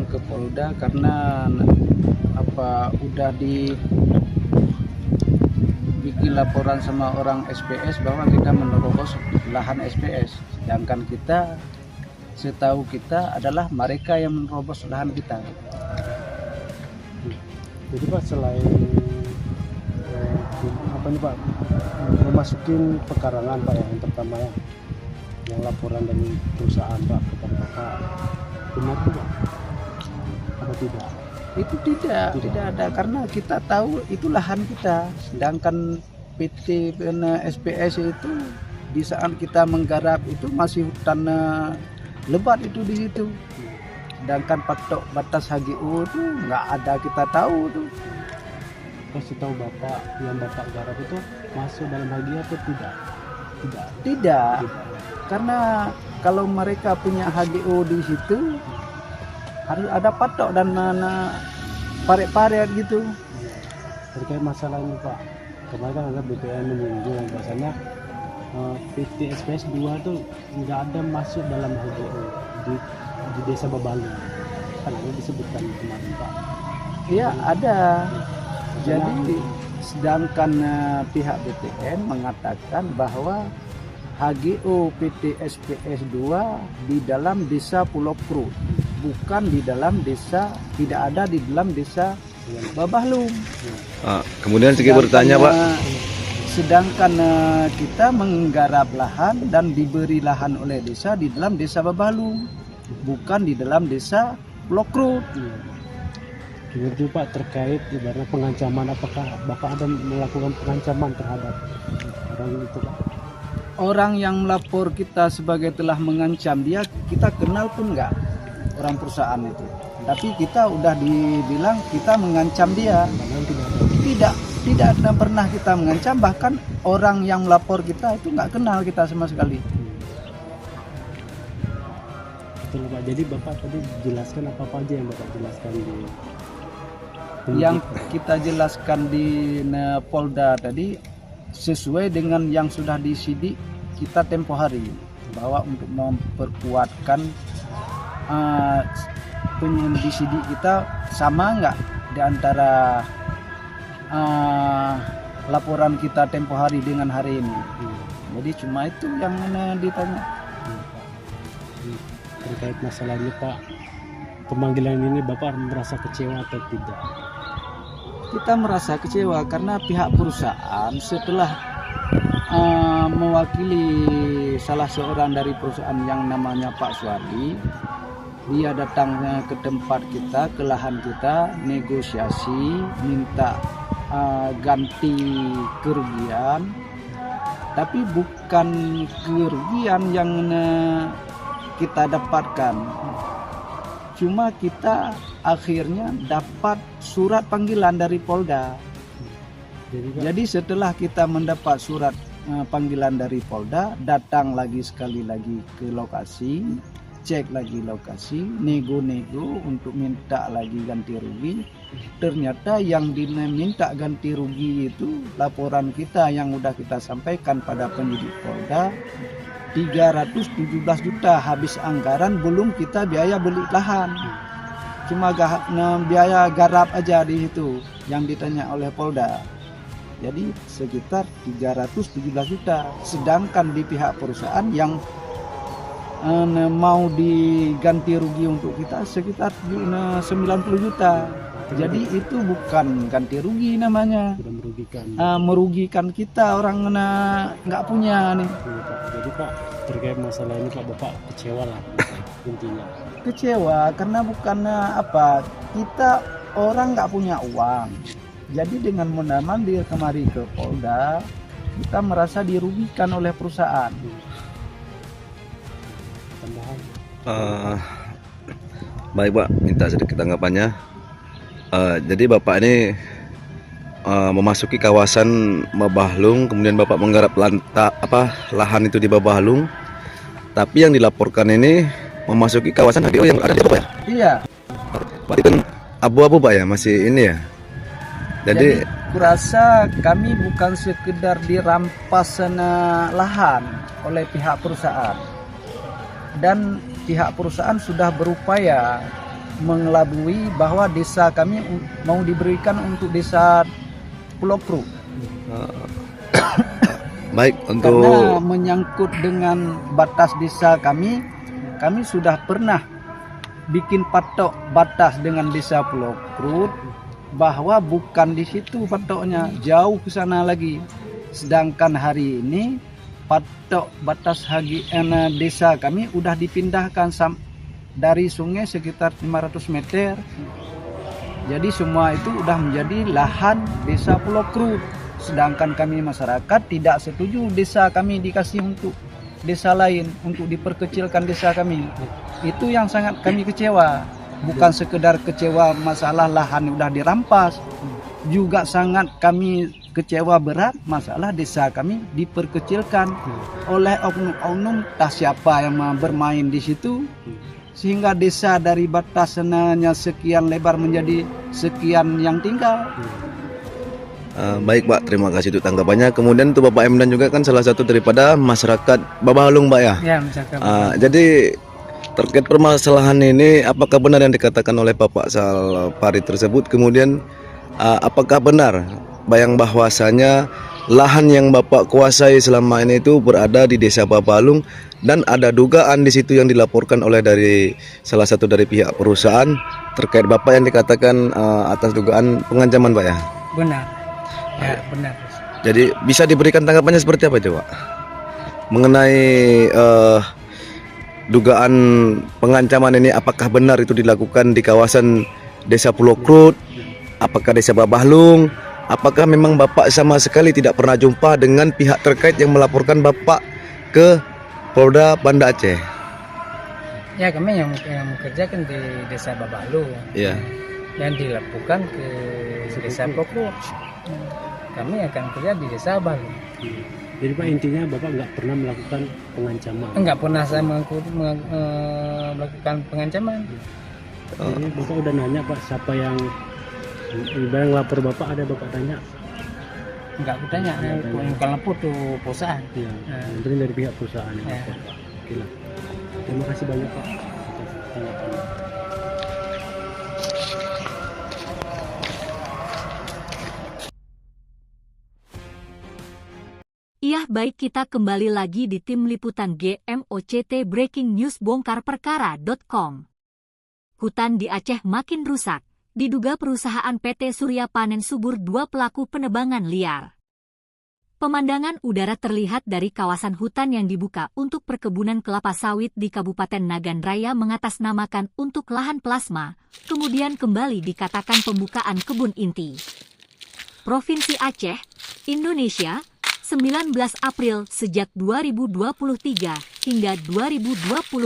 datang ke Polda karena udah dibikin laporan sama orang SPS bahwa kita menerobos lahan SPS, sedangkan kita setahu kita adalah mereka yang menerobos lahan kita. Jadi Pak, selain Pak, memasukin pekarangan Pak, yang pertama ya, yang laporan dari perusahaan Pak kepada Bapak, benar Pak atau tidak? Itu tidak ada, karena kita tahu itu lahan kita, sedangkan PT SPS itu di saat kita menggarap itu masih hutan lebat itu di situ. Sedangkan patok batas HGU itu nggak ada, kita tahu tuh. Kasih tahu Bapak, yang Bapak garap itu masuk dalam HGU atau tidak? Tidak. Karena kalau mereka punya HGU di situ harus ada patok dan paret-paret gitu. Terkait masalah ini Pak, kemarin kan ada BPN menyinggung bahasanya PT SPS 2 tuh nggak ada masuk dalam HGU di desa Babalu, kan ini disebutkan kemarin Pak. Iya ada. Jadi sedangkan pihak BPN mengatakan bahwa HGU PT SPS 2 di dalam desa Pulau Krut, bukan di dalam desa, tidak ada di dalam desa Babahlum. Kemudian saya bertanya Pak, sedangkan kita menggarap lahan dan diberi lahan oleh desa di dalam desa Babahlum, bukan di dalam desa Pulau Krut. Gimana Pak terkait ibaratnya pengancaman, apakah Bapak ada melakukan pengancaman terhadap orang itu Pak? Orang yang melapor kita sebagai telah mengancam dia, kita kenal pun enggak orang perusahaan itu. Tapi kita udah dibilang kita mengancam dia. Tidak pernah kita mengancam, bahkan orang yang melapor kita itu nggak kenal kita sama sekali. Betul Pak. Jadi Bapak tadi jelaskan apa aja yang Bapak jelaskan di yang kita jelaskan di Polda tadi sesuai dengan yang sudah disidik kita tempo hari, bahwa untuk memperkuatkan disidik kita sama nggak di antara laporan kita tempo hari dengan hari ini. Jadi cuma itu yang ditanya. Terkait masalah ini Pak, pemanggilan ini Bapak merasa kecewa atau tidak? Kita merasa kecewa karena pihak perusahaan setelah mewakili salah seorang dari perusahaan yang namanya Pak Suwardi, dia datang ke tempat kita, ke lahan kita, negosiasi, minta ganti kerugian, tapi bukan kerugian yang kita dapatkan. Cuma kita akhirnya dapat surat panggilan dari Polda. Jadi setelah kita mendapat surat panggilan dari Polda, datang lagi sekali lagi ke lokasi, cek lagi lokasi, nego-nego untuk minta lagi ganti rugi. Ternyata yang diminta ganti rugi itu laporan kita yang udah kita sampaikan pada penyidik Polda 317 juta habis anggaran, belum kita biaya beli lahan. Cuma biaya garap aja di situ yang ditanya oleh Polda. Jadi sekitar 317 juta. Sedangkan di pihak perusahaan yang mau diganti rugi untuk kita sekitar 90 juta. Jadi itu bukan ganti rugi namanya. Merugikan kita, orang nggak punya nih. Jadi Pak, terkait masalah ini Pak, Bapak kecewa lah intinya. Kecewa karena bukan kita orang nggak punya uang. Jadi dengan mendaman kemari ke Polda, kita merasa dirugikan oleh perusahaan. Baik Pak, minta sedikit tanggapannya. Jadi Bapak ini memasuki kawasan Babahlung, kemudian Bapak menggarap lahan itu di Babahlung, tapi yang dilaporkan ini memasuki kawasan HGU yang ada di Bapak ya? Iya. Berarti kan abu-abu Pak ya, masih ini ya. Jadi kurasa kami bukan sekedar dirampas lahan oleh pihak perusahaan, dan pihak perusahaan sudah berupaya mengelabui bahwa desa kami mau diberikan untuk desa Pulau Kru. Baik, Karena untuk menyangkut dengan batas desa kami sudah pernah bikin patok batas dengan desa Pulau Krut, bahwa bukan di situ patoknya, jauh ke sana lagi. Sedangkan hari ini patok batas desa kami udah dipindahkan dari sungai sekitar 500 meter. Jadi semua itu udah menjadi lahan desa Pulau Krut. Sedangkan kami masyarakat tidak setuju desa kami dikasih untuk desa lain, untuk diperkecilkan desa kami. Itu yang sangat kami kecewa. Bukan sekedar kecewa masalah lahan udah dirampas, juga sangat kami kecewa berat masalah desa kami diperkecilkan oleh oknum-oknum tak siapa yang bermain di situ, sehingga desa dari batasannya sekian lebar menjadi sekian yang tinggal. baik Pak, terima kasih untuk tanggapannya. Kemudian untuk Bapak Emdan juga kan salah satu daripada masyarakat Babalung Pak ya. Ya, misalkan. Jadi terkait permasalahan ini, apakah benar yang dikatakan oleh Bapak Salpari tersebut? Kemudian apakah benar bahwasanya lahan yang Bapak kuasai selama ini itu berada di desa Babalung, dan ada dugaan di situ yang dilaporkan oleh dari salah satu dari pihak perusahaan terkait Bapak yang dikatakan atas dugaan pengancaman Pak ya? Benar. Ya, benar. Jadi bisa diberikan tanggapannya seperti apa coba mengenai dugaan pengancaman ini? Apakah benar itu dilakukan di kawasan desa Pulau Krut? Apakah desa Babalung? Apakah memang Bapak sama sekali tidak pernah jumpa dengan pihak terkait yang melaporkan Bapak ke Polda Banda Aceh? Ya, kami yang mengerjakan di desa Babalung. Iya. Dan dilaporkan ke desa Pokok. Kami akan kerja di desa Babalung. Jadi Pak, intinya Bapak nggak pernah melakukan pengancaman. Enggak pernah saya melakukan pengancaman. Jadi Bapak udah nanya Pak, siapa yang ibarat lapor Bapak, ada Bapak tanya? Enggak aku tanya, bukan lapor tuh perusahaan. Ya, mungkin dari pihak perusahaan yang lapor Pak. Oke lah. Terima kasih banyak Pak atas tanggapannya. Iya, baik, kita kembali lagi di tim liputan GMOCT Breaking News bongkarperkara.com. Hutan di Aceh makin rusak, diduga perusahaan PT Surya Panen Subur 2 pelaku penebangan liar. Pemandangan udara terlihat dari kawasan hutan yang dibuka untuk perkebunan kelapa sawit di Kabupaten Nagan Raya mengatasnamakan untuk lahan plasma, kemudian kembali dikatakan pembukaan kebun inti. Provinsi Aceh, Indonesia, 19 April sejak 2023 hingga 2025.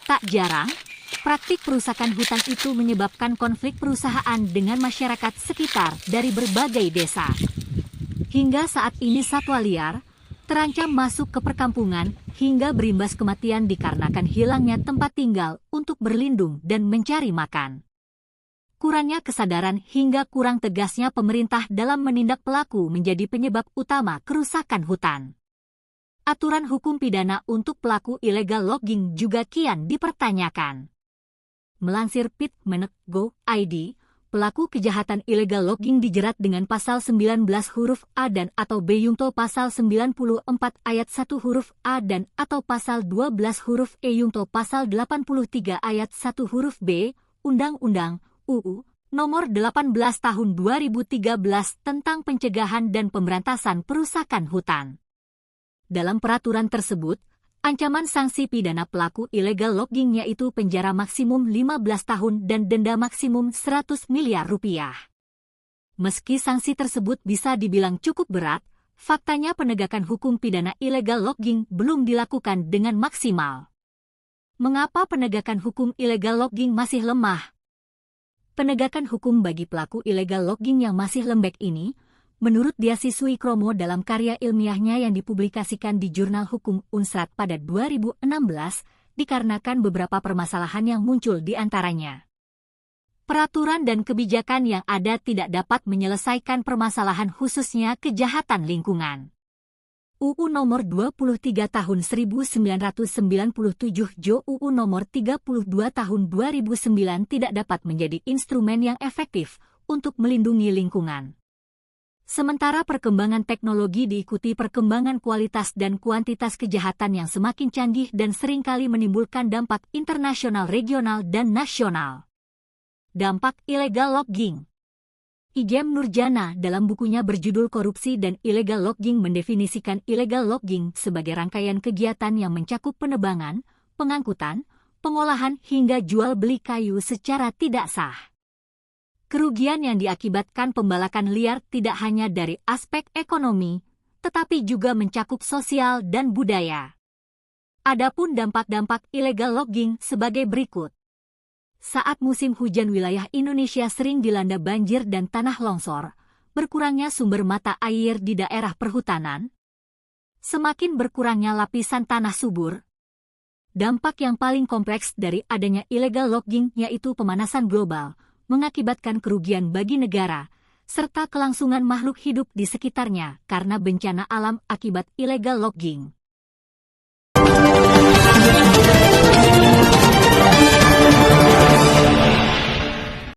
Tak jarang, praktik perusakan hutan itu menyebabkan konflik perusahaan dengan masyarakat sekitar dari berbagai desa. Hingga saat ini satwa liar terancam masuk ke perkampungan hingga berimbas kematian dikarenakan hilangnya tempat tinggal untuk berlindung dan mencari makan. Kurangnya kesadaran hingga kurang tegasnya pemerintah dalam menindak pelaku menjadi penyebab utama kerusakan hutan. Aturan hukum pidana untuk pelaku illegal logging juga kian dipertanyakan. Melansir pit.go.id, pelaku kejahatan illegal logging dijerat dengan pasal 19 huruf A dan atau B yungto pasal 94 ayat 1 huruf A dan atau pasal 12 huruf E yungto pasal 83 ayat 1 huruf B, Undang-Undang UU Nomor 18 Tahun 2013 tentang Pencegahan dan Pemberantasan Perusakan Hutan. Dalam peraturan tersebut, ancaman sanksi pidana pelaku illegal logging yaitu penjara maksimum 15 tahun dan denda maksimum 100 miliar rupiah. Meski sanksi tersebut bisa dibilang cukup berat, faktanya penegakan hukum pidana illegal logging belum dilakukan dengan maksimal. Mengapa penegakan hukum illegal logging masih lemah? Penegakan hukum bagi pelaku illegal logging yang masih lembek ini, menurut Diasi Suikromo dalam karya ilmiahnya yang dipublikasikan di Jurnal Hukum Unsrat pada 2016, dikarenakan beberapa permasalahan yang muncul di antaranya. Peraturan dan kebijakan yang ada tidak dapat menyelesaikan permasalahan khususnya kejahatan lingkungan. UU Nomor 23 Tahun 1997 Jo UU Nomor 32 Tahun 2009 tidak dapat menjadi instrumen yang efektif untuk melindungi lingkungan. Sementara perkembangan teknologi diikuti perkembangan kualitas dan kuantitas kejahatan yang semakin canggih dan seringkali menimbulkan dampak internasional, regional, dan nasional. Dampak ilegal logging. Igem Nurjana dalam bukunya berjudul Korupsi dan Illegal Logging mendefinisikan illegal logging sebagai rangkaian kegiatan yang mencakup penebangan, pengangkutan, pengolahan hingga jual beli kayu secara tidak sah. Kerugian yang diakibatkan pembalakan liar tidak hanya dari aspek ekonomi, tetapi juga mencakup sosial dan budaya. Adapun dampak-dampak illegal logging sebagai berikut. Saat musim hujan wilayah Indonesia sering dilanda banjir dan tanah longsor, berkurangnya sumber mata air di daerah perhutanan, semakin berkurangnya lapisan tanah subur. Dampak yang paling kompleks dari adanya illegal logging yaitu pemanasan global, mengakibatkan kerugian bagi negara, serta kelangsungan makhluk hidup di sekitarnya karena bencana alam akibat illegal logging.